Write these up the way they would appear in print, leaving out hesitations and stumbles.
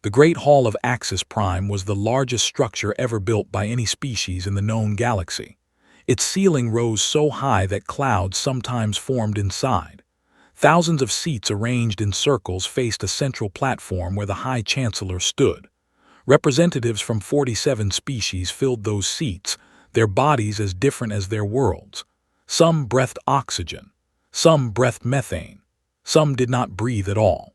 The Great Hall of Axis Prime was the largest structure ever built by any species in the known galaxy. Its ceiling rose so high that clouds sometimes formed inside. Thousands of seats arranged in circles faced a central platform where the High Chancellor stood. Representatives from 47 species filled those seats, their bodies as different as their worlds. Some breathed oxygen, some breathed methane, some did not breathe at all.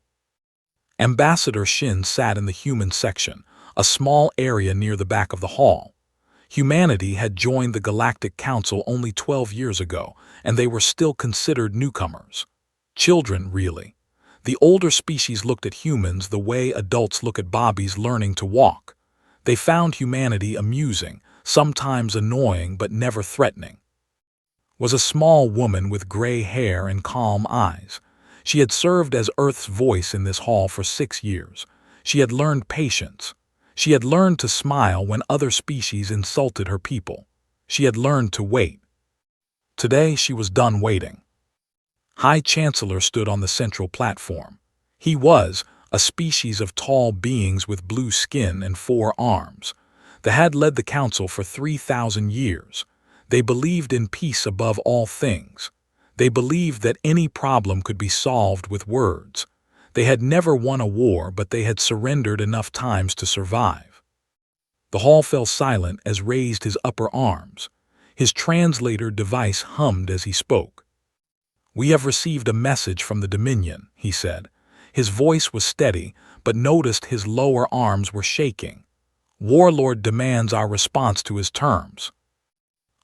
Ambassador Shin sat in the human section, a small area near the back of the hall. Humanity had joined the Galactic Council only 12 years ago, and they were still considered newcomers. Children, really. The older species looked at humans the way adults look at babies learning to walk. They found humanity amusing, sometimes annoying but never threatening. Was a small woman with gray hair and calm eyes. She had served as Earth's voice in this hall for 6 years. She had learned patience. She had learned to smile when other species insulted her people. She had learned to wait. Today she was done waiting. High Chancellor stood on the central platform. He was a species of tall beings with blue skin and 4 arms. They had led the council for 3,000 years. They believed in peace above all things. They believed that any problem could be solved with words. They had never won a war, but they had surrendered enough times to survive. The hall fell silent as raised his upper arms. His translator device hummed as he spoke. "We have received a message from the Dominion," he said. His voice was steady, but noticed his lower arms were shaking. "Warlord demands our response to his terms."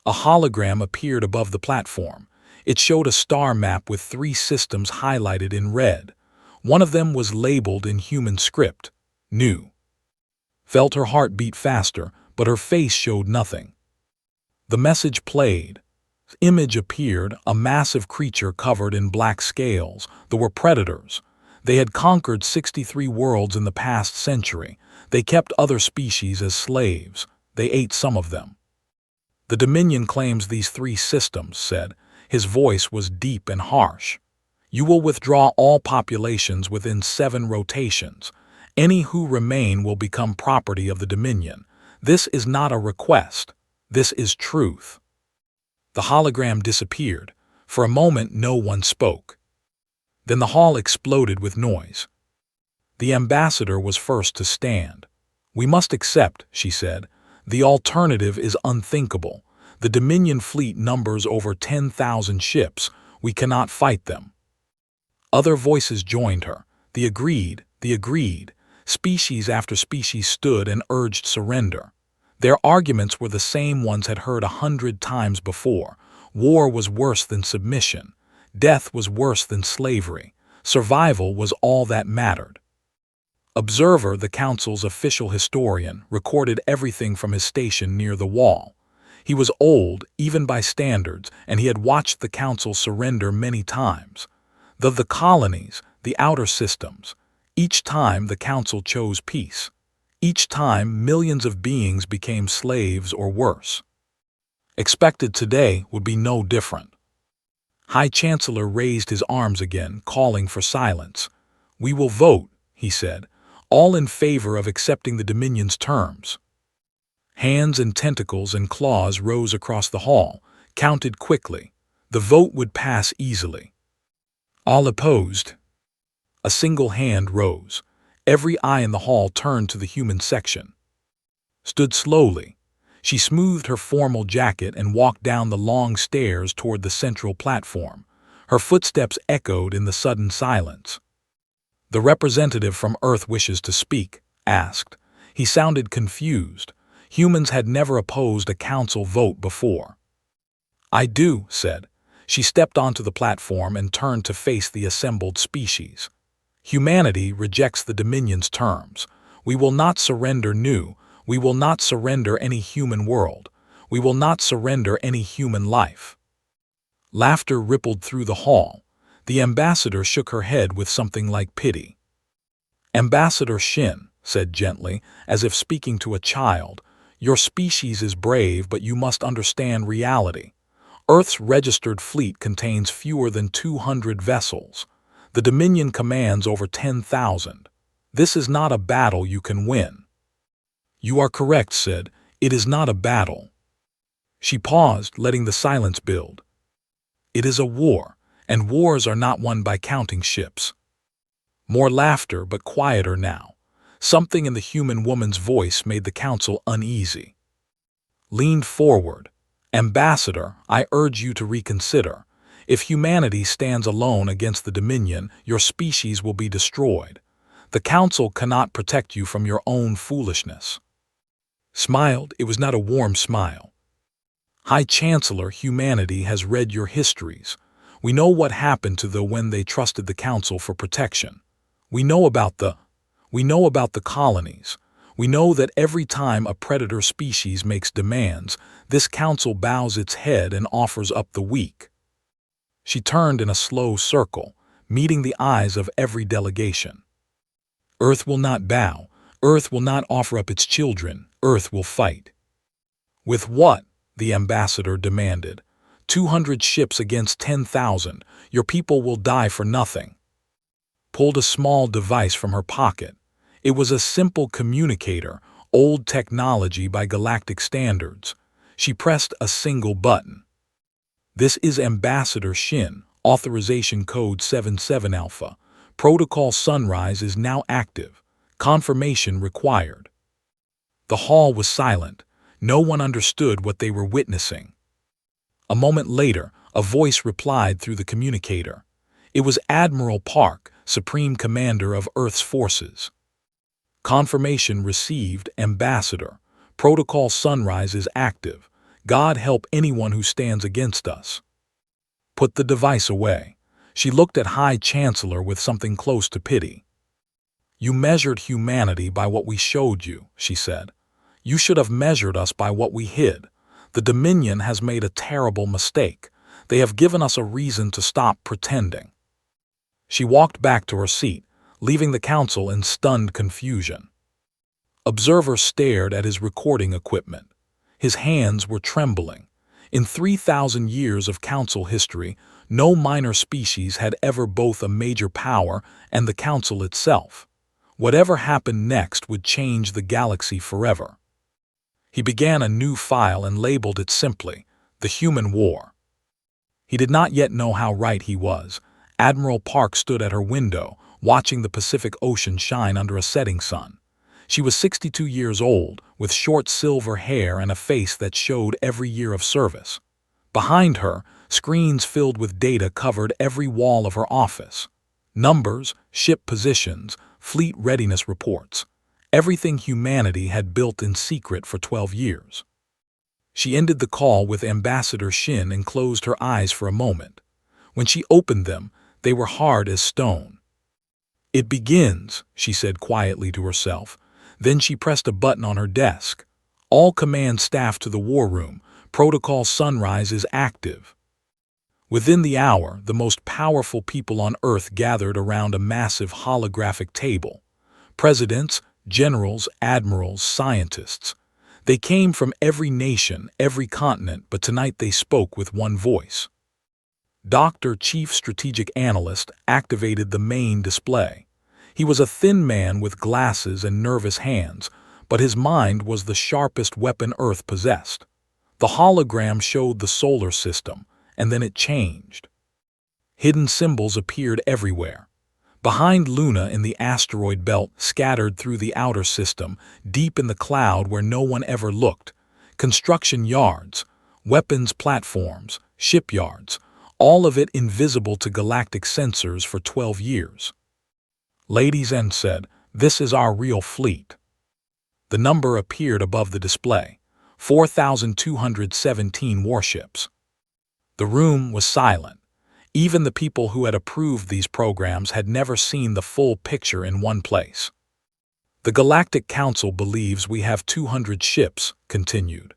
A hologram appeared above the platform. It showed a star map with 3 systems highlighted in red. One of them was labeled in human script, "New." Felt her heart beat faster, but her face showed nothing. The message played. Image appeared, a massive creature covered in black scales. They were predators. They had conquered 63 worlds in the past century. They kept other species as slaves. They ate some of them. "The Dominion claims these 3 systems," said. His voice was deep and harsh. "You will withdraw all populations within 7 rotations. Any who remain will become property of the Dominion. This is not a request. This is truth." The hologram disappeared. For a moment no one spoke. Then the hall exploded with noise. The ambassador was first to stand. "We must accept," she said. "The alternative is unthinkable. The Dominion fleet numbers over 10,000 ships. We cannot fight them." Other voices joined her. They agreed. Species after species stood and urged surrender. Their arguments were the same ones had heard 100 times before. War was worse than submission. Death was worse than slavery. Survival was all that mattered. Observer, the council's official historian, recorded everything from his station near the wall. He was old, even by standards, and he had watched the council surrender many times. The colonies, the outer systems. Each time the council chose peace. Each time millions of beings became slaves or worse. Expected today would be no different. High Chancellor raised his arms again, calling for silence. "We will vote," he said, "all in favor of accepting the Dominion's terms." Hands and tentacles and claws rose across the hall, counted quickly. The vote would pass easily. All opposed. A single hand rose. Every eye in the hall turned to the human section. Stood slowly. She smoothed her formal jacket and walked down the long stairs toward the central platform. Her footsteps echoed in the sudden silence. "The representative from Earth wishes to speak," asked. He sounded confused. Humans had never opposed a council vote before. "I do," said. She stepped onto the platform and turned to face the assembled species. "Humanity rejects the Dominion's terms. We will not surrender new. We will not surrender any human world. We will not surrender any human life." Laughter rippled through the hall. The ambassador shook her head with something like pity. "Ambassador Shin," said gently, as if speaking to a child, "your species is brave, but you must understand reality. Earth's registered fleet contains fewer than 200 vessels. The Dominion commands over 10,000. This is not a battle you can win." "You are correct," said. "It is not a battle." She paused, letting the silence build. "It is a war, and wars are not won by counting ships." More laughter, but quieter now. Something in the human woman's voice made the council uneasy. Leaned forward. "Ambassador, I urge you to reconsider. If humanity stands alone against the Dominion, your species will be destroyed. The council cannot protect you from your own foolishness." Smiled. It was not a warm smile. "High Chancellor, humanity has read your histories. We know what happened to them when they trusted the council for protection. We know about the colonies. We know that every time a predator species makes demands, this council bows its head and offers up the weak." She turned in a slow circle, meeting the eyes of every delegation. "Earth will not bow. Earth will not offer up its children. Earth will fight." "With what?" the ambassador demanded. 200 ships against 10,000. Your people will die for nothing." Pulled a small device from her pocket. It was a simple communicator, old technology by galactic standards. She pressed a single button. "This is Ambassador Shin, authorization code 77 Alpha. Protocol Sunrise is now active. Confirmation required." The hall was silent. No one understood what they were witnessing. A moment later, a voice replied through the communicator. It was Admiral Park, Supreme Commander of Earth's forces. "Confirmation received, Ambassador. Protocol Sunrise is active. God help anyone who stands against us." Put the device away. She looked at High Chancellor with something close to pity. "You measured humanity by what we showed you," she said. "You should have measured us by what we hid. The Dominion has made a terrible mistake. They have given us a reason to stop pretending." She walked back to her seat, leaving the council in stunned confusion. Observer stared at his recording equipment. His hands were trembling. In 3,000 years of council history, no minor species had ever both a major power and the council itself. Whatever happened next would change the galaxy forever. He began a new file and labeled it simply, The Human War. He did not yet know how right he was. Admiral Park stood at her window, watching the Pacific Ocean shine under a setting sun. She was 62 years old, with short silver hair and a face that showed every year of service. Behind her, screens filled with data covered every wall of her office. Numbers, ship positions, fleet readiness reports. Everything humanity had built in secret for 12 years. She ended the call with Ambassador Shin and closed her eyes for a moment. When she opened them, they were hard as stone. "It begins," she said quietly to herself. Then she pressed a button on her desk. "All command staff to the war room. Protocol Sunrise is active." Within the hour, the most powerful people on Earth gathered around a massive holographic table. Presidents, generals, admirals, scientists. They came from every nation, every continent, but tonight they spoke with one voice. Dr. Chief Strategic Analyst activated the main display. He was a thin man with glasses and nervous hands, but his mind was the sharpest weapon Earth possessed. The hologram showed the solar system, and then it changed. Hidden symbols appeared everywhere. Behind Luna in the asteroid belt, scattered through the outer system, deep in the cloud where no one ever looked. Construction yards, weapons platforms, shipyards, all of it invisible to galactic sensors for 12 years. "Ladies and said, this is our real fleet." The number appeared above the display, 4,217 warships. The room was silent. Even the people who had approved these programs had never seen the full picture in one place. "The Galactic Council believes we have 200 ships," continued.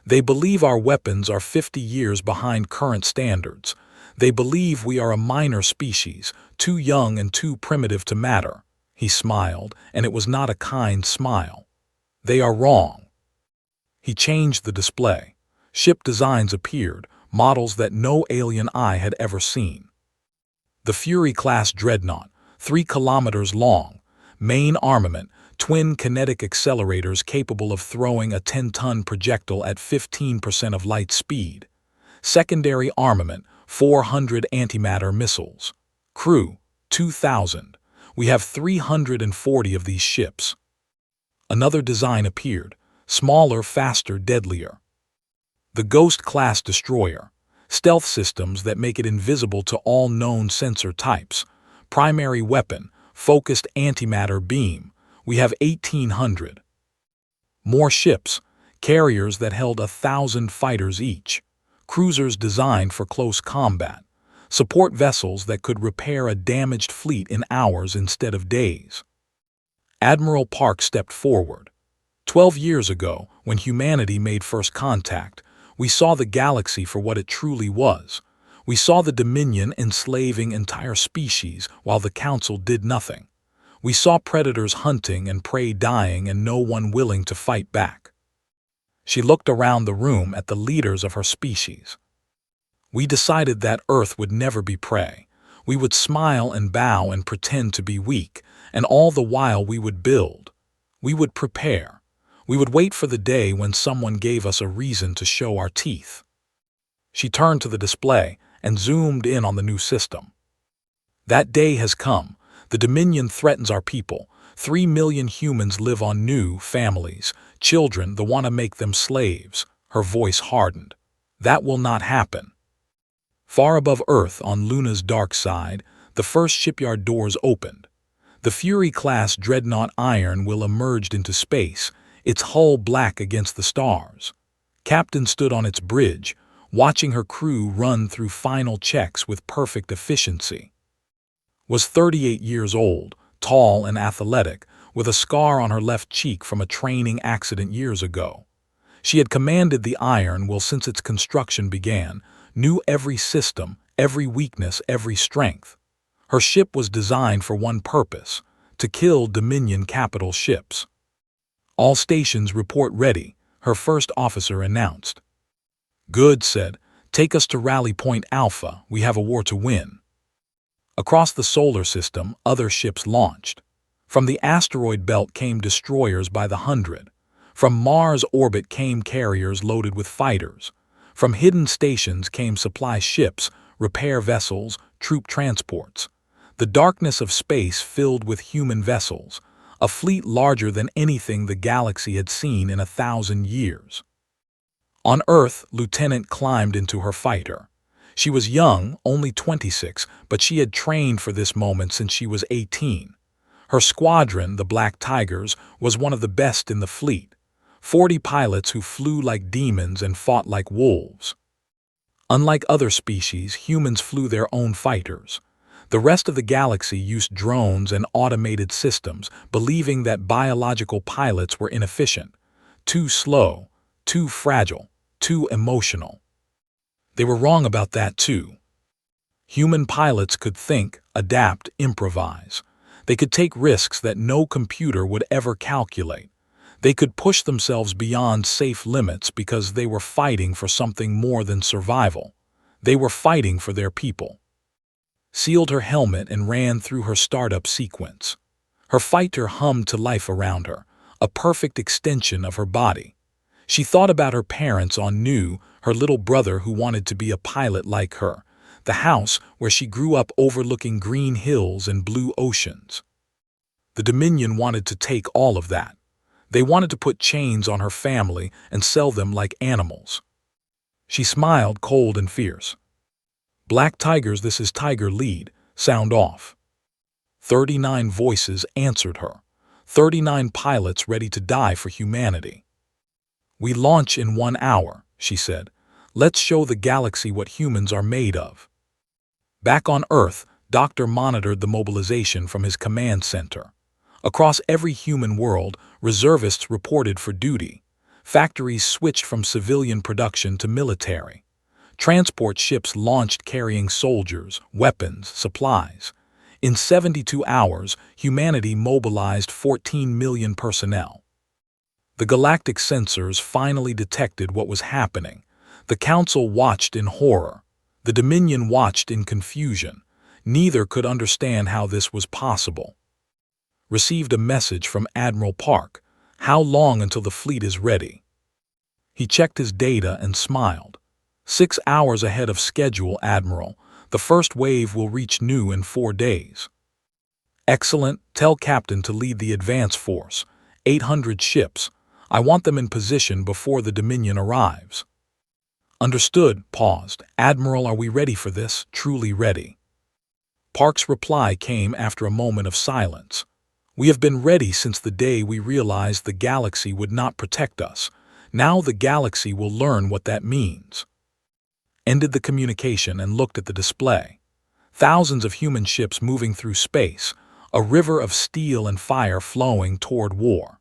"They believe our weapons are 50 years behind current standards. They believe we are a minor species, too young and too primitive to matter." He smiled, and it was not a kind smile. "They are wrong." He changed the display. Ship designs appeared, models that no alien eye had ever seen. The Fury-class dreadnought, 3 kilometers long, Main armament, twin kinetic accelerators capable of throwing a 10-ton projectile at 15% of light speed. Secondary armament, 400 antimatter missiles. Crew, 2,000. We have 340 of these ships. Another design appeared, smaller, faster, deadlier. The Ghost-class destroyer, stealth systems that make it invisible to all known sensor types. Primary weapon, focused antimatter beam. We have 1,800. More ships, carriers that held 1,000 fighters each. Cruisers designed for close combat. Support vessels that could repair a damaged fleet in hours instead of days. Admiral Park stepped forward. 12 years ago, when humanity made first contact, we saw the galaxy for what it truly was. We saw the Dominion enslaving entire species while the Council did nothing. We saw predators hunting and prey dying and no one willing to fight back. She looked around the room at the leaders of her species. We decided that Earth would never be prey. We would smile and bow and pretend to be weak, and all the while we would build. We would prepare. We would wait for the day when someone gave us a reason to show our teeth. She turned to the display and zoomed in on the new system. That day has come. The Dominion threatens our people. 3 million humans live on new families, children that want to make them slaves. Her voice hardened. That will not happen. Far above Earth, on Luna's dark side, the first shipyard doors opened. The Fury-class dreadnought Iron will emerged into space, its hull black against the stars. Captain stood on its bridge, watching her crew run through final checks with perfect efficiency. Was 38 years old, tall and athletic, with a scar on her left cheek from a training accident years ago. She had commanded the Iron Will since its construction began, knew every system, every weakness, every strength. Her ship was designed for one purpose, to kill Dominion capital ships. All stations report ready, her first officer announced. Good, said. Take us to Rally Point Alpha, we have a war to win. Across the solar system, other ships launched. From the asteroid belt came destroyers by the hundred. From Mars orbit came carriers loaded with fighters. From hidden stations came supply ships, repair vessels, troop transports. The darkness of space filled with human vessels, a fleet larger than anything the galaxy had seen in 1,000 years. On Earth, Lieutenant climbed into her fighter. She was young, only 26, but she had trained for this moment since she was 18. Her squadron, the Black Tigers, was one of the best in the fleet. 40 pilots who flew like demons and fought like wolves. Unlike other species, humans flew their own fighters. The rest of the galaxy used drones and automated systems, believing that biological pilots were inefficient, too slow, too fragile, too emotional. They were wrong about that too. Human pilots could think, adapt, improvise. They could take risks that no computer would ever calculate. They could push themselves beyond safe limits because they were fighting for something more than survival. They were fighting for their people. Sealed her helmet and ran through her startup sequence. Her fighter hummed to life around her, a perfect extension of her body. She thought about her parents on New, her little brother who wanted to be a pilot like her, the house where she grew up overlooking green hills and blue oceans. The Dominion wanted to take all of that. They wanted to put chains on her family and sell them like animals. She smiled, cold and fierce. Black Tigers, this is Tiger Lead, sound off. 39 voices answered her. 39 pilots ready to die for humanity. We launch in 1 hour, she said. Let's show the galaxy what humans are made of. Back on Earth, Doctor monitored the mobilization from his command center. Across every human world, reservists reported for duty. Factories switched from civilian production to military. Transport ships launched carrying soldiers, weapons, supplies. In 72 hours, humanity mobilized 14 million personnel. The galactic sensors finally detected what was happening. The Council watched in horror. The Dominion watched in confusion. Neither could understand how this was possible. Received a message from Admiral Park. How long until the fleet is ready? He checked his data and smiled. 6 hours ahead of schedule, Admiral. The first wave will reach New in 4 days. Excellent. Tell Captain to lead the advance force. 800 ships. I want them in position before the Dominion arrives. Understood. Paused. Admiral, are we ready for this? Truly ready. Park's reply came after a moment of silence. We have been ready since the day we realized the galaxy would not protect us. Now the galaxy will learn what that means. Ended the communication and looked at the display. Thousands of human ships moving through space, a river of steel and fire flowing toward war.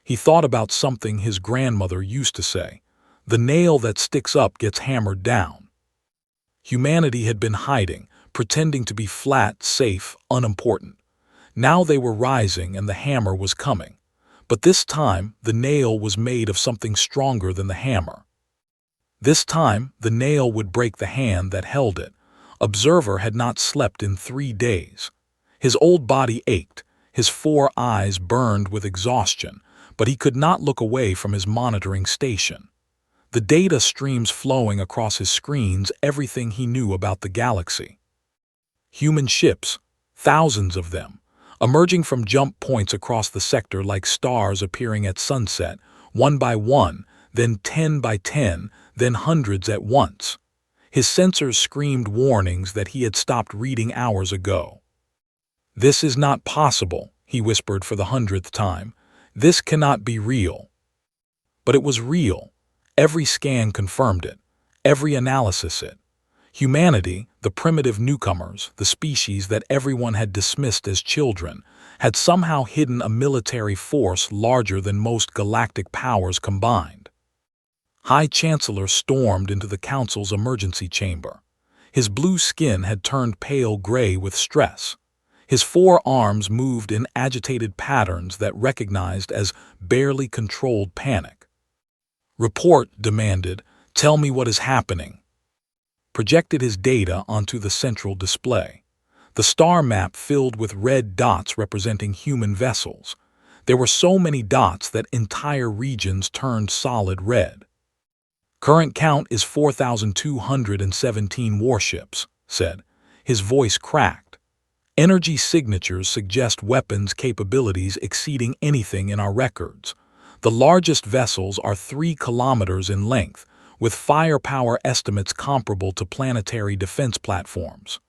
He thought about something his grandmother used to say, the nail that sticks up gets hammered down. Humanity had been hiding, pretending to be flat, safe, unimportant. Now they were rising and the hammer was coming. But this time, the nail was made of something stronger than the hammer. This time, the nail would break the hand that held it. Observer had not slept in 3 days. His old body ached, his 4 eyes burned with exhaustion, but he could not look away from his monitoring station. The data streams flowing across his screens, everything he knew about the galaxy. Human ships, thousands of them, emerging from jump points across the sector like stars appearing at sunset, 1 by 1, then 10 by 10, then hundreds at once. His sensors screamed warnings that he had stopped reading hours ago. This is not possible, he whispered for the 100th time. This cannot be real. But it was real. Every scan confirmed it. Every analysis it. Humanity, the primitive newcomers, the species that everyone had dismissed as children, had somehow hidden a military force larger than most galactic powers combined. High Chancellor stormed into the Council's emergency chamber. His blue skin had turned pale gray with stress. His 4 arms moved in agitated patterns that recognized as barely controlled panic. Report, demanded. Tell me what is happening. Projected his data onto the central display. The star map filled with red dots representing human vessels. There were so many dots that entire regions turned solid red. Current count is 4,217 warships, said. His voice cracked. Energy signatures suggest weapons capabilities exceeding anything in our records. The largest vessels are 3 kilometers in length, with firepower estimates comparable to planetary defense platforms.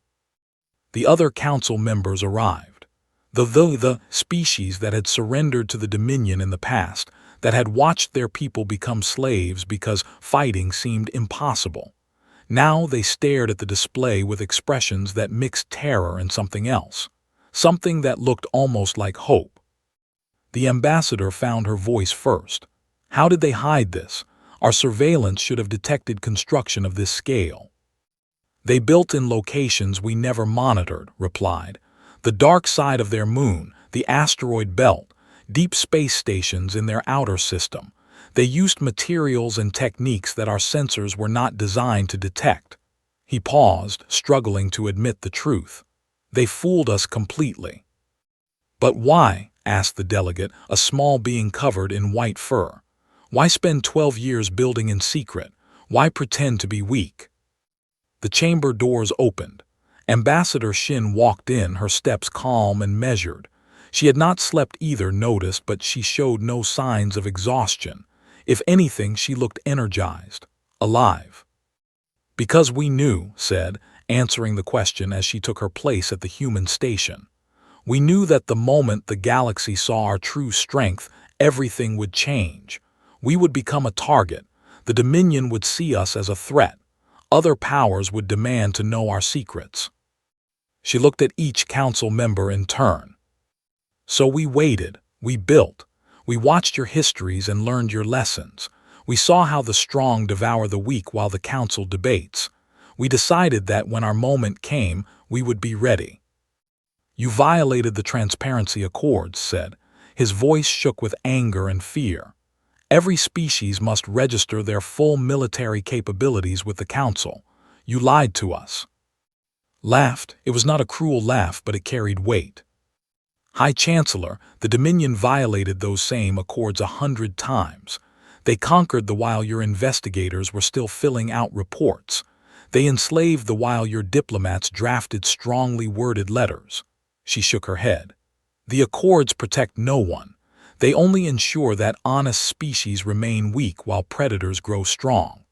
The other council members arrived. The species that had surrendered to the Dominion in the past, that had watched their people become slaves because fighting seemed impossible. Now they stared at the display with expressions that mixed terror and something else, something that looked almost like hope. The ambassador found her voice first. How did they hide this? Our surveillance should have detected construction of this scale. They built in locations we never monitored, replied. The dark side of their moon, the asteroid belt, deep space stations in their outer system. They used materials and techniques that our sensors were not designed to detect. He paused, struggling to admit the truth. They fooled us completely. But why? Asked the delegate, a small being covered in white fur. Why spend 12 years building in secret? Why pretend to be weak? The chamber doors opened. Ambassador Shin walked in, her steps calm and measured. She had not slept either, noticed, but she showed no signs of exhaustion. If anything, she looked energized, alive. Because we knew, said, answering the question as she took her place at the human station. We knew that the moment the galaxy saw our true strength, everything would change. We would become a target. The Dominion would see us as a threat. Other powers would demand to know our secrets. She looked at each council member in turn. So we waited, we built, we watched your histories and learned your lessons. We saw how the strong devour the weak while the council debates. We decided that when our moment came, we would be ready. You violated the transparency accords, said. His voice shook with anger and fear. Every species must register their full military capabilities with the council. You lied to us. Laughed. It was not a cruel laugh, but it carried weight. High Chancellor, the Dominion violated those same accords 100 times. They conquered the while your investigators were still filling out reports. They enslaved the while your diplomats drafted strongly worded letters. She shook her head. The accords protect no one. They only ensure that honest species remain weak while predators grow strong.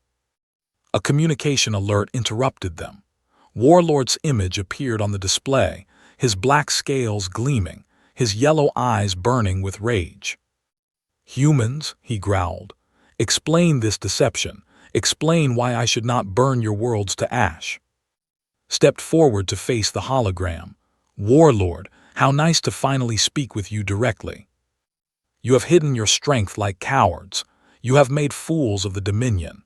A communication alert interrupted them. Warlord's image appeared on the display, his black scales gleaming, his yellow eyes burning with rage. "Humans," he growled, "explain this deception. Explain why I should not burn your worlds to ash." Stepped forward to face the hologram. "Warlord, how nice to finally speak with you directly. You have hidden your strength like cowards. You have made fools of the Dominion."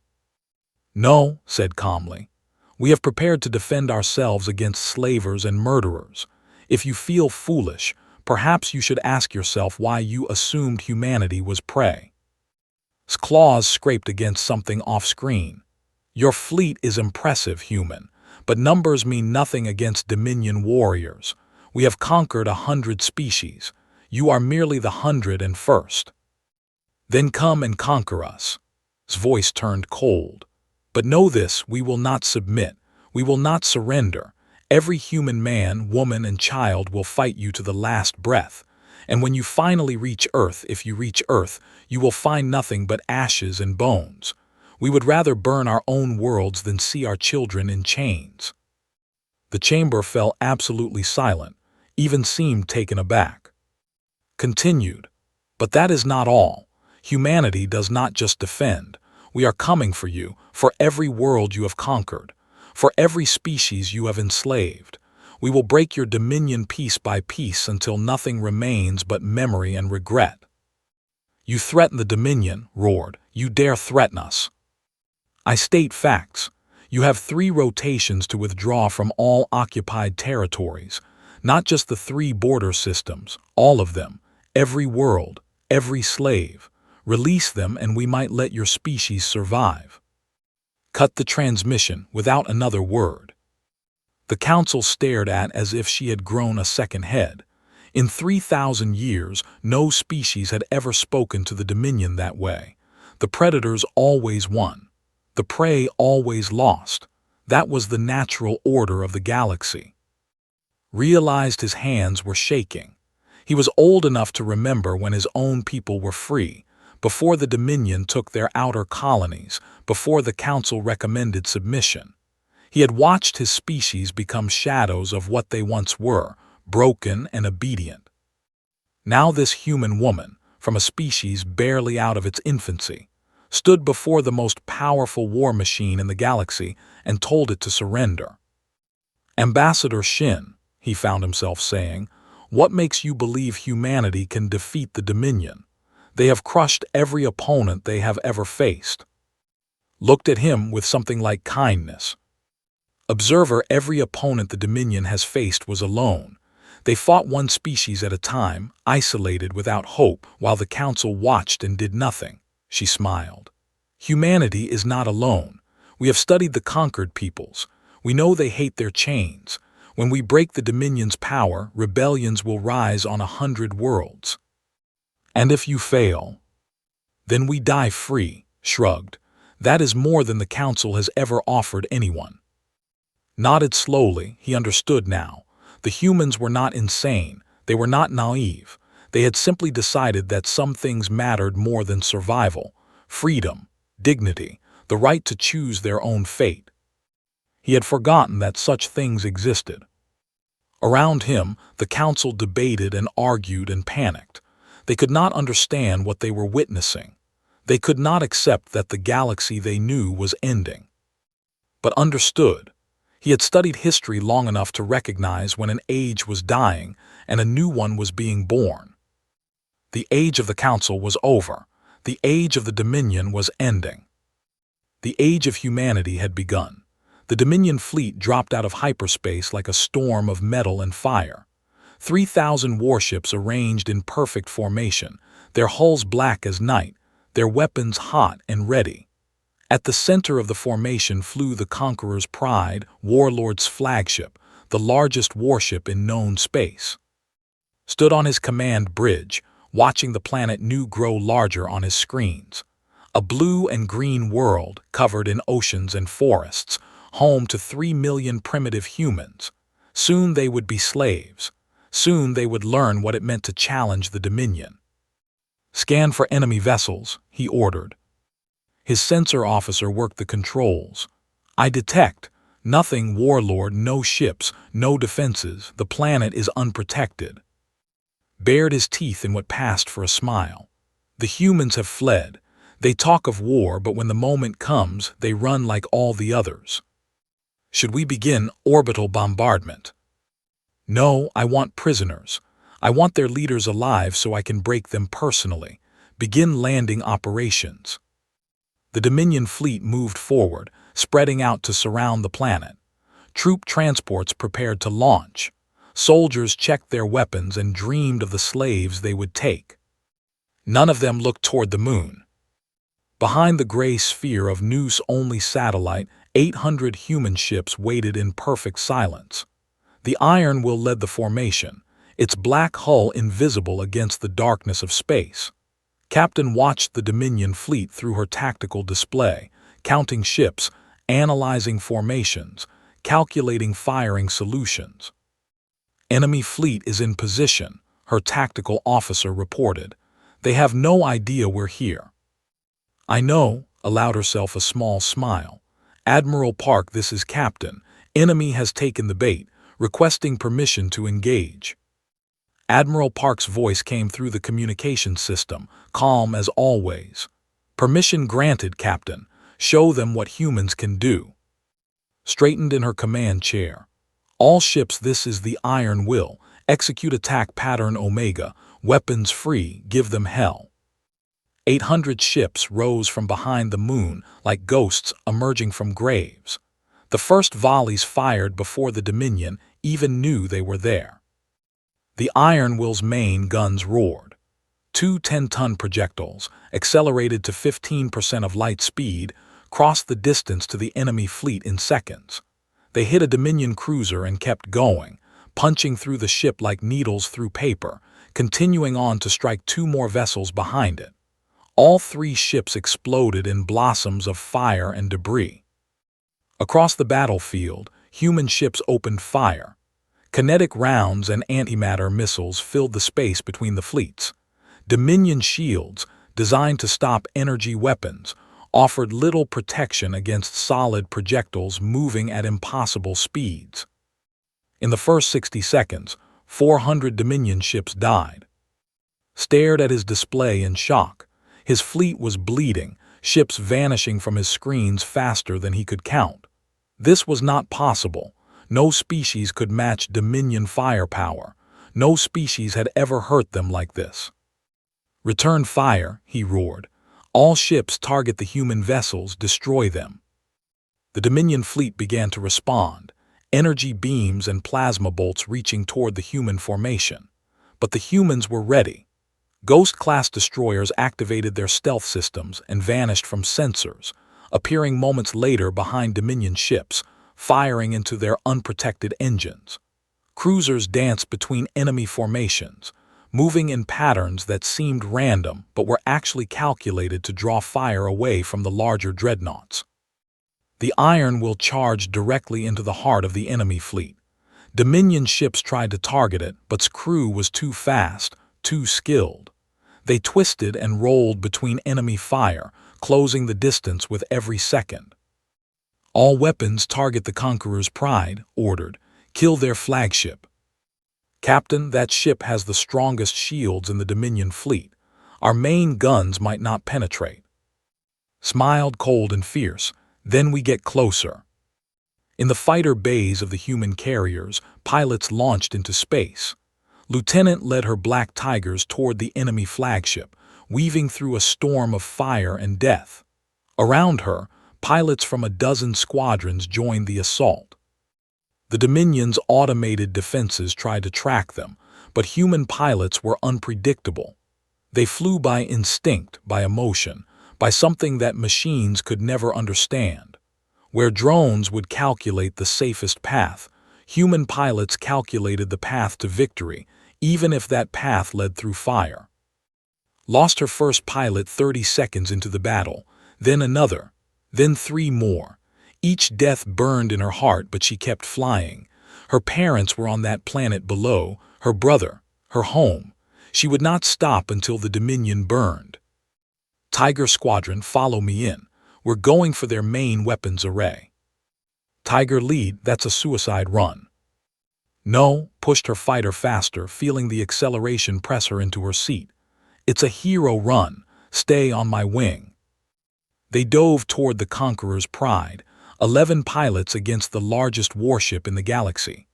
"No," said calmly. "We have prepared to defend ourselves against slavers and murderers. If you feel foolish, perhaps you should ask yourself why you assumed humanity was prey." His claws scraped against something off-screen. "Your fleet is impressive, human, but numbers mean nothing against Dominion warriors. We have conquered 100 species. You are merely the 101st. Then come and conquer us." His voice turned cold. "But know this, we will not submit. We will not surrender. Every human man, woman, and child will fight you to the last breath. And when you finally reach Earth, if you reach Earth, you will find nothing but ashes and bones. We would rather burn our own worlds than see our children in chains." The chamber fell absolutely silent, even seemed taken aback. Continued, "But that is not all. Humanity does not just defend. We are coming for you, for every world you have conquered, for every species you have enslaved. We will break your dominion piece by piece until nothing remains but memory and regret." "You threaten the Dominion," roared. "You dare threaten us." "I state facts. You have 3 rotations to withdraw from all occupied territories, not just the 3 border systems, all of them, every world, every slave. Release them and we might let your species survive." Cut the transmission without another word. The council stared at as if she had grown a second head. In 3,000 years, no species had ever spoken to the Dominion that way. The predators always won. The prey always lost. That was the natural order of the galaxy. Realized his hands were shaking. He was old enough to remember when his own people were free, before the Dominion took their outer colonies, before the council recommended submission. He had watched his species become shadows of what they once were, broken and obedient. Now this human woman, from a species barely out of its infancy, stood before the most powerful war machine in the galaxy and told it to surrender. "Ambassador Shin," he found himself saying, "what makes you believe humanity can defeat the Dominion? They have crushed every opponent they have ever faced." Looked at him with something like kindness. "Observer, every opponent the Dominion has faced was alone. They fought one species at a time, isolated without hope, while the council watched and did nothing." She smiled. "Humanity is not alone. We have studied the conquered peoples. We know they hate their chains. When we break the Dominion's power, rebellions will rise on 100 worlds. And if you fail, then we die free." Shrugged. "That is more than the council has ever offered anyone." Nodded slowly. He understood now. The humans were not insane. They were not naive. They had simply decided that some things mattered more than survival: freedom, dignity, the right to choose their own fate. He had forgotten that such things existed. Around him, the council debated and argued and panicked. They could not understand what they were witnessing. They could not accept that the galaxy they knew was ending. But understood. He had studied history long enough to recognize when an age was dying and a new one was being born. The age of the council was over. The age of the Dominion was ending. The age of humanity had begun. The Dominion fleet dropped out of hyperspace like a storm of metal and fire. 3,000 warships arranged in perfect formation, their hulls black as night, their weapons hot and ready. At the center of the formation flew the Conqueror's Pride, Warlord's flagship, the largest warship in known space. stood on his command bridge, watching the planet Nu grow larger on his screens. A blue and green world covered in oceans and forests, home to 3 million primitive humans. Soon they would be slaves. Soon they would learn what it meant to challenge the Dominion. "Scan for enemy vessels," he ordered. His sensor officer worked the controls. "I detect. Nothing, Warlord, no ships, no defenses. The planet is unprotected." Bared his teeth in what passed for a smile. "The humans have fled. They talk of war, but when the moment comes, they run like all the others." "Should we begin orbital bombardment?" "No, I want prisoners. I want their leaders alive so I can break them personally. Begin landing operations." The Dominion fleet moved forward, spreading out to surround the planet. Troop transports prepared to launch. Soldiers checked their weapons and dreamed of the slaves they would take. None of them looked toward the moon. Behind the gray sphere of Nu's only satellite, 800 human ships waited in perfect silence. The Iron Will led the formation, its black hull invisible against the darkness of space. Captain watched the Dominion fleet through her tactical display, counting ships, analyzing formations, calculating firing solutions. "Enemy fleet is in position," her tactical officer reported. "They have no idea we're here." "I know," allowed herself a small smile. "Admiral Park, this is Captain. Enemy has taken the bait, requesting permission to engage." Admiral Park's voice came through the communication system, calm as always. "Permission granted, Captain. Show them what humans can do." Straightened in her command chair. "All ships, this is the Iron Will. Execute attack pattern Omega. Weapons free, give them hell." 800 ships rose from behind the moon like ghosts emerging from graves. The first volleys fired before the Dominion even knew they were there. The Iron Will's main guns roared. Two 10-ton projectiles, accelerated to 15% of light speed, crossed the distance to the enemy fleet in seconds. They hit a Dominion cruiser and kept going, punching through the ship like needles through paper, continuing on to strike two more vessels behind it. All three ships exploded in blossoms of fire and debris. Across the battlefield, human ships opened fire. Kinetic rounds and antimatter missiles filled the space between the fleets. Dominion shields, designed to stop energy weapons, offered little protection against solid projectiles moving at impossible speeds. In the first 60 seconds, 400 Dominion ships died. Stared at his display in shock. His fleet was bleeding, ships vanishing from his screens faster than he could count. This was not possible. No species could match Dominion firepower. No species had ever hurt them like this. "Return fire," he roared. "All ships target the human vessels, destroy them." The Dominion fleet began to respond, energy beams and plasma bolts reaching toward the human formation. But the humans were ready. Ghost-class destroyers activated their stealth systems and vanished from sensors, appearing moments later behind Dominion ships, firing into their unprotected engines. Cruisers danced between enemy formations, moving in patterns that seemed random but were actually calculated to draw fire away from the larger dreadnoughts. The Iron Will charged directly into the heart of the enemy fleet. Dominion ships tried to target it, but its crew was too fast, too skilled. They twisted and rolled between enemy fire, closing the distance with every second. "All weapons target the Conqueror's Pride," ordered. "Kill their flagship." "Captain, that ship has the strongest shields in the Dominion fleet. Our main guns might not penetrate." Smiled cold and fierce. "Then we get closer." In the fighter bays of the human carriers, pilots launched into space. Lieutenant led her Black Tigers toward the enemy flagship, weaving through a storm of fire and death. Around her, pilots from a dozen squadrons joined the assault. The Dominion's automated defenses tried to track them, but human pilots were unpredictable. They flew by instinct, by emotion, by something that machines could never understand. Where drones would calculate the safest path, human pilots calculated the path to victory, even if that path led through fire. Lost her first pilot 30 seconds into the battle, then another, then 3 more. Each death burned in her heart, but she kept flying. Her parents were on that planet below, her brother, her home. She would not stop until the Dominion burned. Tiger Squadron, follow me in. We're going for their main weapons array. Tiger lead, that's a suicide run. No, pushed her fighter faster, feeling the acceleration press her into her seat. It's a hero run. Stay on my wing. They dove toward the Conqueror's Pride, 11 pilots against the largest warship in the galaxy.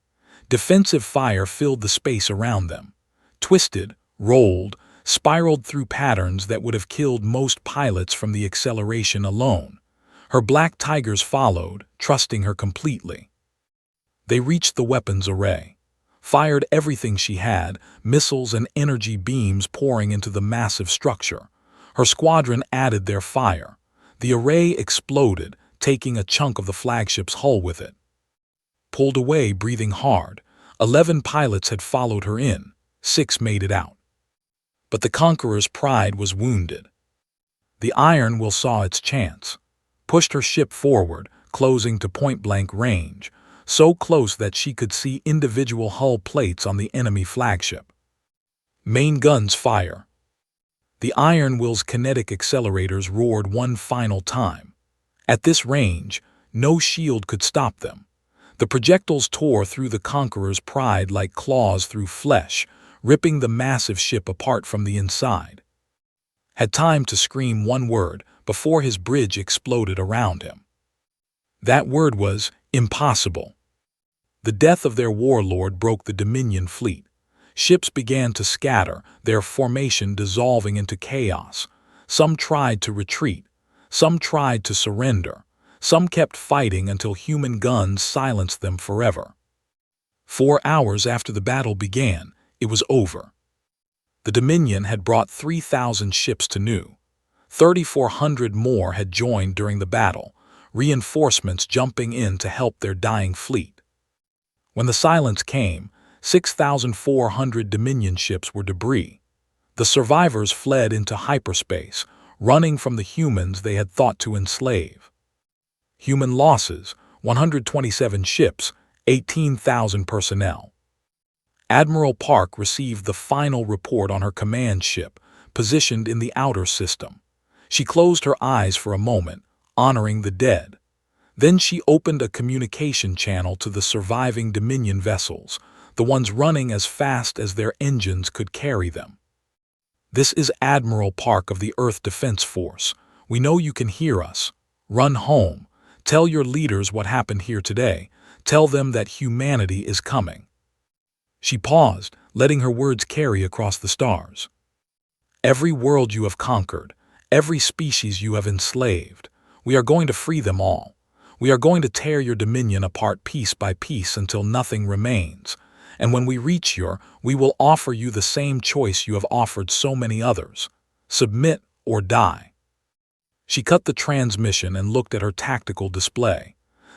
Defensive fire filled the space around them. Twisted, rolled, spiraled through patterns that would have killed most pilots from the acceleration alone. Her black tigers followed, trusting her completely. They reached the weapons array, fired everything she had, missiles and energy beams pouring into the massive structure. Her squadron added their fire. The array exploded, taking a chunk of the flagship's hull with it. Pulled away, breathing hard. 11 pilots had followed her in. 6 made it out. But the Conqueror's Pride was wounded. The Iron Will saw its chance, pushed her ship forward, closing to point-blank range, so close that she could see individual hull plates on the enemy flagship. Main guns fire. The Iron Will's kinetic accelerators roared one final time. At this range, no shield could stop them. The projectiles tore through the Conqueror's Pride like claws through flesh, ripping the massive ship apart from the inside. Had time to scream one word before his bridge exploded around him. That word was impossible. The death of their warlord broke the Dominion fleet. Ships began to scatter, their formation dissolving into chaos. Some tried to retreat. Some tried to surrender. Some kept fighting until human guns silenced them forever. 4 hours after the battle began, it was over. The Dominion had brought 3,000 ships to New. 3,400 more had joined during the battle, reinforcements jumping in to help their dying fleet. When the silence came, 6,400 Dominion ships were debris. The survivors fled into hyperspace, running from the humans they had thought to enslave. Human losses, 127 ships, 18,000 personnel. Admiral Park received the final report on her command ship, positioned in the outer system. She closed her eyes for a moment, honoring the dead. Then she opened a communication channel to the surviving Dominion vessels, the ones running as fast as their engines could carry them. This is Admiral Park of the Earth Defense Force. We know you can hear us. Run home. Tell your leaders what happened here today. Tell them that humanity is coming. She paused, letting her words carry across the stars. Every world you have conquered, every species you have enslaved, we are going to free them all. We are going to tear your dominion apart piece by piece until nothing remains. And when we reach we will offer you the same choice you have offered so many others. Submit or die. She cut the transmission and looked at her tactical display.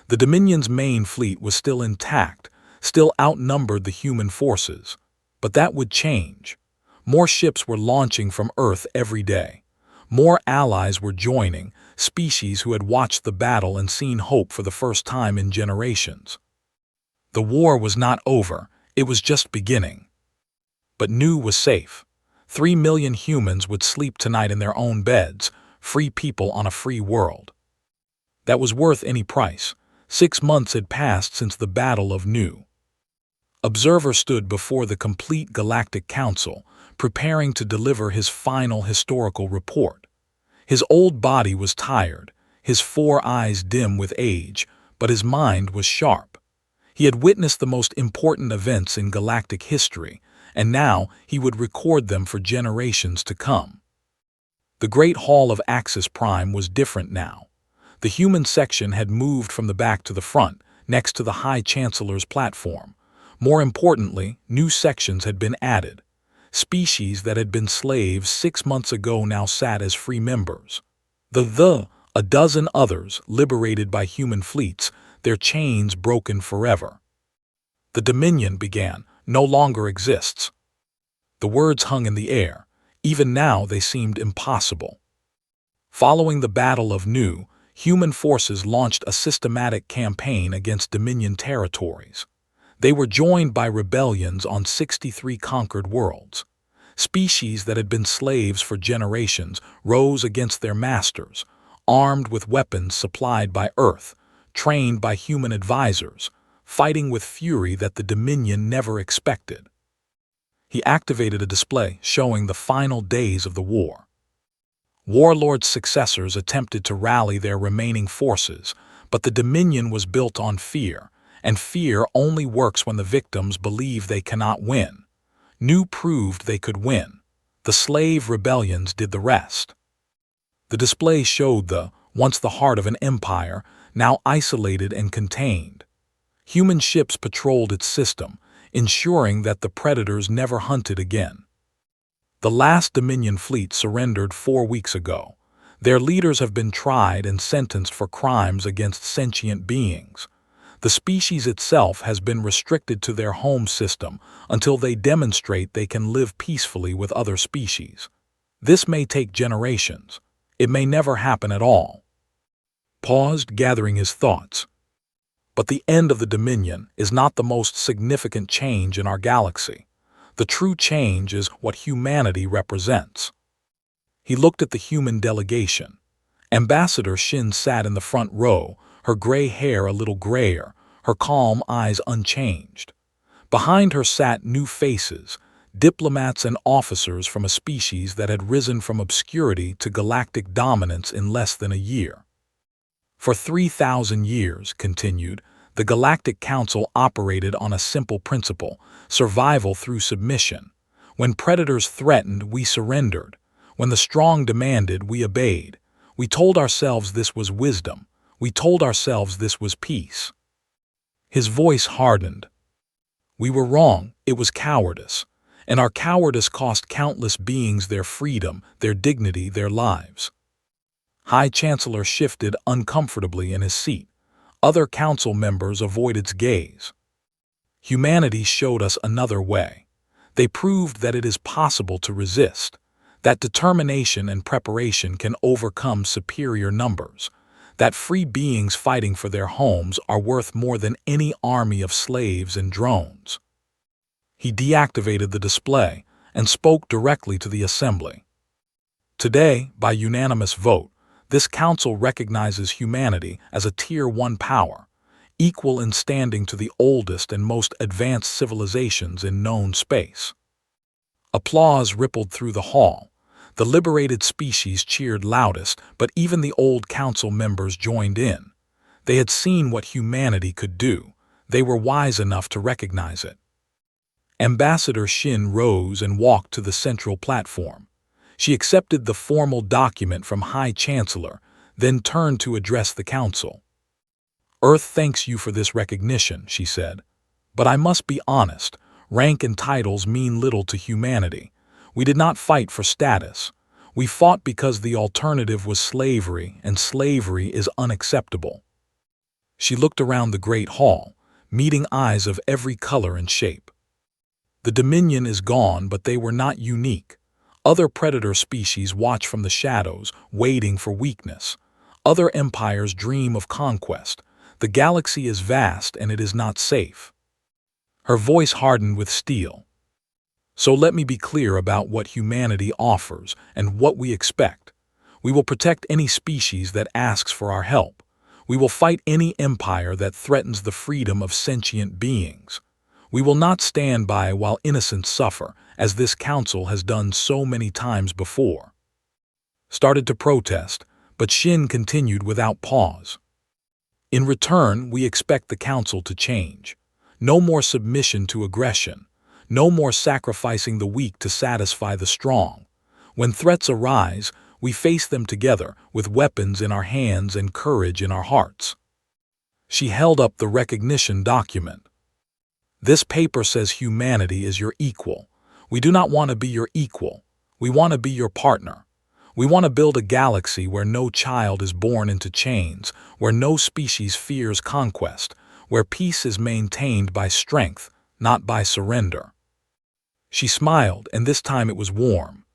The Dominion's main fleet was still intact, still outnumbered the human forces. But that would change. More ships were launching from Earth every day. More allies were joining, species who had watched the battle and seen hope for the first time in generations. The war was not over, it was just beginning. But New was safe. 3 million humans would sleep tonight in their own beds, free people on a free world. That was worth any price. 6 months had passed since the Battle of New. Observer stood before the complete Galactic Council, preparing to deliver his final historical report. His old body was tired, his 4 eyes dim with age, but his mind was sharp. He had witnessed the most important events in galactic history, and now he would record them for generations to come. The Great Hall of Axis Prime was different now. The human section had moved from the back to the front, next to the High Chancellor's platform. More importantly, new sections had been added. Species that had been slaves 6 months ago now sat as free members. A dozen others, liberated by human fleets, their chains broken forever. The Dominion began, no longer exists. The words hung in the air. Even now they seemed impossible. Following the Battle of Nu, human forces launched a systematic campaign against Dominion territories. They were joined by rebellions on 63 conquered worlds. Species that had been slaves for generations rose against their masters, armed with weapons supplied by Earth, trained by human advisors, fighting with fury that the Dominion never expected. He activated a display showing the final days of the war. Warlord's successors attempted to rally their remaining forces, but the Dominion was built on fear, and fear only works when the victims believe they cannot win. Nu proved they could win. The slave rebellions did the rest. The display showed once the heart of an empire, now isolated and contained. Human ships patrolled its system, ensuring that the predators never hunted again. The last Dominion fleet surrendered 4 weeks ago. Their leaders have been tried and sentenced for crimes against sentient beings. The species itself has been restricted to their home system until they demonstrate they can live peacefully with other species. This may take generations. It may never happen at all. Paused, gathering his thoughts. But the end of the Dominion is not the most significant change in our galaxy. The true change is what humanity represents. He looked at the human delegation. Ambassador Shin sat in the front row, her gray hair a little grayer, her calm eyes unchanged. Behind her sat new faces, diplomats and officers from a species that had risen from obscurity to galactic dominance in less than a year. For 3,000 years, continued, the Galactic Council operated on a simple principle: survival through submission. When predators threatened, we surrendered. When the strong demanded, we obeyed. We told ourselves this was wisdom. We told ourselves this was peace. His voice hardened. We were wrong. It was cowardice. And our cowardice cost countless beings their freedom, their dignity, their lives. High Chancellor shifted uncomfortably in his seat. Other council members avoided his gaze. Humanity showed us another way. They proved that it is possible to resist, that determination and preparation can overcome superior numbers, that free beings fighting for their homes are worth more than any army of slaves and drones. He deactivated the display and spoke directly to the assembly. Today, by unanimous vote, this council recognizes humanity as a Tier 1 power, equal in standing to the oldest and most advanced civilizations in known space. Applause rippled through the hall. The liberated species cheered loudest, but even the old council members joined in. They had seen what humanity could do. They were wise enough to recognize it. Ambassador Shin rose and walked to the central platform. She accepted the formal document from High Chancellor, then turned to address the council. Earth thanks you for this recognition, she said. But I must be honest, rank and titles mean little to humanity. We did not fight for status. We fought because the alternative was slavery, and slavery is unacceptable. She looked around the great hall, meeting eyes of every color and shape. The Dominion is gone, but they were not unique. Other predator species watch from the shadows, waiting for weakness. Other empires dream of conquest. The galaxy is vast and it is not safe. Her voice hardened with steel. So let me be clear about what humanity offers and what we expect. We will protect any species that asks for our help. We will fight any empire that threatens the freedom of sentient beings. We will not stand by while innocents suffer, as this council has done so many times before. Started to protest, but Shin continued without pause. In return, we expect the council to change. No more submission to aggression. No more sacrificing the weak to satisfy the strong. When threats arise, we face them together, with weapons in our hands and courage in our hearts. She held up the recognition document. This paper says humanity is your equal. We do not want to be your equal. We want to be your partner. We want to build a galaxy where no child is born into chains, where no species fears conquest, where peace is maintained by strength, not by surrender. She smiled, and this time it was warm.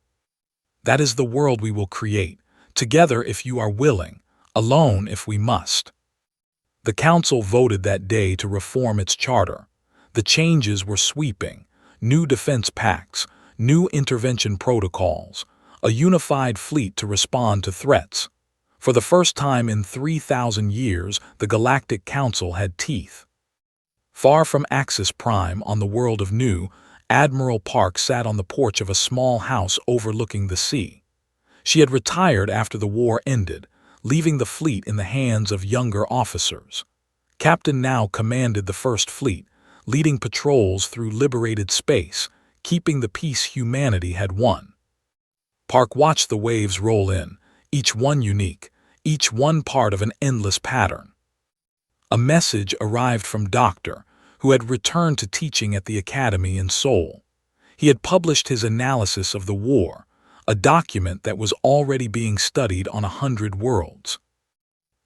"That is the world we will create, together if you are willing, alone if we must." The council voted that day to reform its charter. The changes were sweeping: new defense pacts, new intervention protocols, a unified fleet to respond to threats. For the first time in 3,000 years, the Galactic Council had teeth. Far from Axis Prime on the world of Nu, Admiral Park sat on the porch of a small house overlooking the sea. She had retired after the war ended, leaving the fleet in the hands of younger officers. Captain Now commanded the First Fleet, leading patrols through liberated space, keeping the peace humanity had won. Park watched the waves roll in, each one unique, each one part of an endless pattern. A message arrived from Doctor, who had returned to teaching at the academy in Seoul. He had published his analysis of the war, a document that was already being studied on 100 worlds.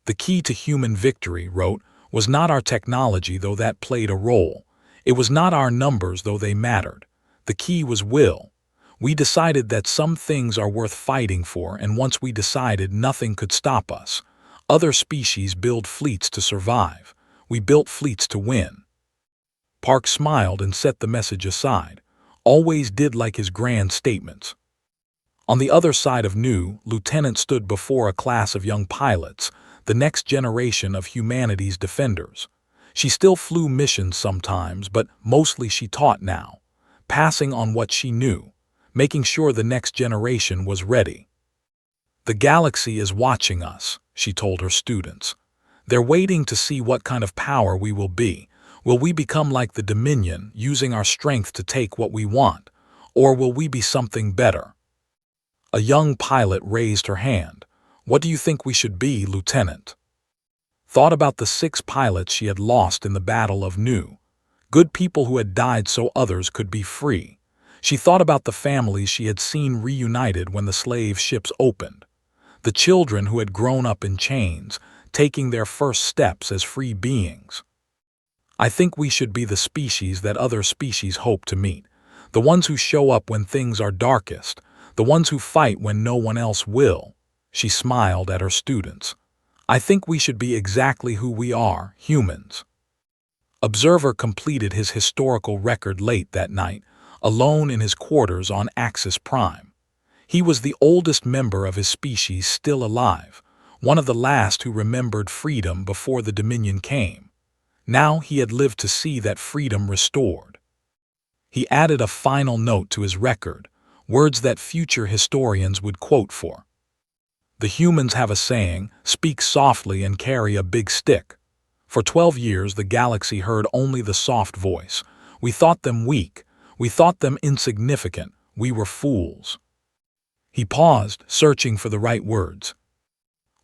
"The key to human victory," wrote, "was not our technology, though that played a role. It was not our numbers, though they mattered. The key was will. We decided that some things are worth fighting for, and once we decided, nothing could stop us. Other species build fleets to survive. We built fleets to win." Park smiled and set the message aside. Always did like his grand statements. On the other side of Nu, Lieutenant stood before a class of young pilots, the next generation of humanity's defenders. She still flew missions sometimes, but mostly she taught now, passing on what she knew, making sure the next generation was ready. "The galaxy is watching us," she told her students. "They're waiting to see what kind of power we will be. Will we become like the Dominion, using our strength to take what we want? Or will we be something better?" A young pilot raised her hand. "What do you think we should be, Lieutenant?" Thought about the 6 pilots she had lost in the Battle of Nu. Good people who had died so others could be free. She thought about the families she had seen reunited when the slave ships opened. The children who had grown up in chains, taking their first steps as free beings. "I think we should be the species that other species hope to meet. The ones who show up when things are darkest. The ones who fight when no one else will." She smiled at her students. "I think we should be exactly who we are, humans." Observer completed his historical record late that night, alone in his quarters on Axis Prime. He was the oldest member of his species still alive, one of the last who remembered freedom before the Dominion came. Now he had lived to see that freedom restored. He added a final note to his record, words that future historians would quote for. "The humans have a saying, speak softly and carry a big stick. For 12 years the galaxy heard only the soft voice. We thought them weak. We thought them insignificant. We were fools." He paused, searching for the right words.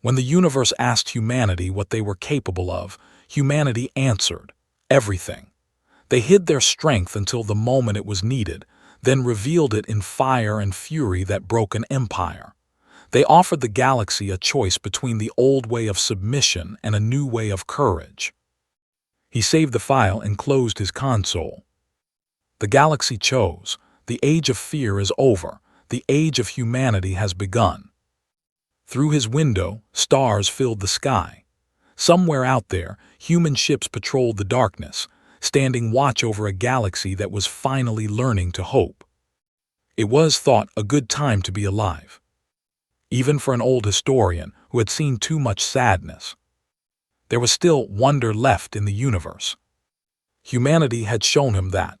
When the universe asked humanity what they were capable of, humanity answered, everything. They hid their strength until the moment it was needed, then revealed it in fire and fury that broke an empire. They offered the galaxy a choice between the old way of submission and a new way of courage. He saved the file and closed his console. The galaxy chose. The age of fear is over. The age of humanity has begun. Through his window, stars filled the sky. Somewhere out there, human ships patrolled the darkness, standing watch over a galaxy that was finally learning to hope. It was thought a good time to be alive, even for an old historian who had seen too much sadness. There was still wonder left in the universe. Humanity had shown him that.